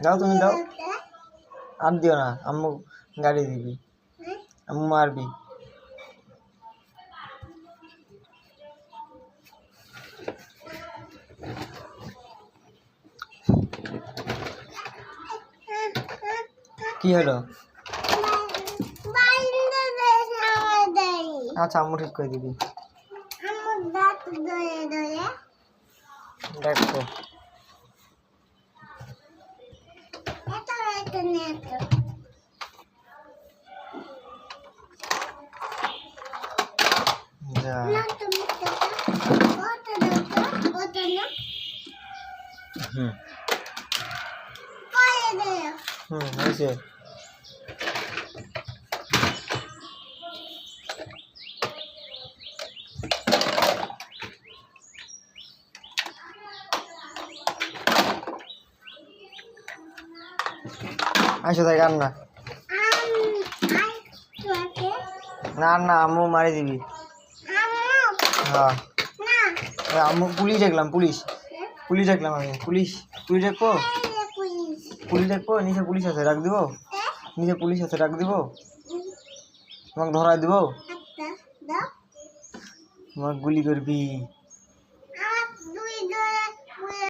দাও তুমি দাও, আর দিও না, আম্মু গাড়ি দিবি, আম্মু মারবি। কি হলো? আচ্ছা আম্মু ঠিক করে দিবি। দেখো হয়েছে। আসো তাই গান না না না, আম্মু মারি দিবি। হ্যাঁ আম্মু পুলিশ দেখলাম, পুলিশ পুলিশ দেখলাম আমি, পুলিশ পুলিশ দেখবো, পুলিশ দেখবো, নিচে পুলিশ আছে রাখ দিব, নিচে পুলিশ আছে রাখ দিব, তোমাকে ধরাই দিব, তোমাকে গুলি করবি।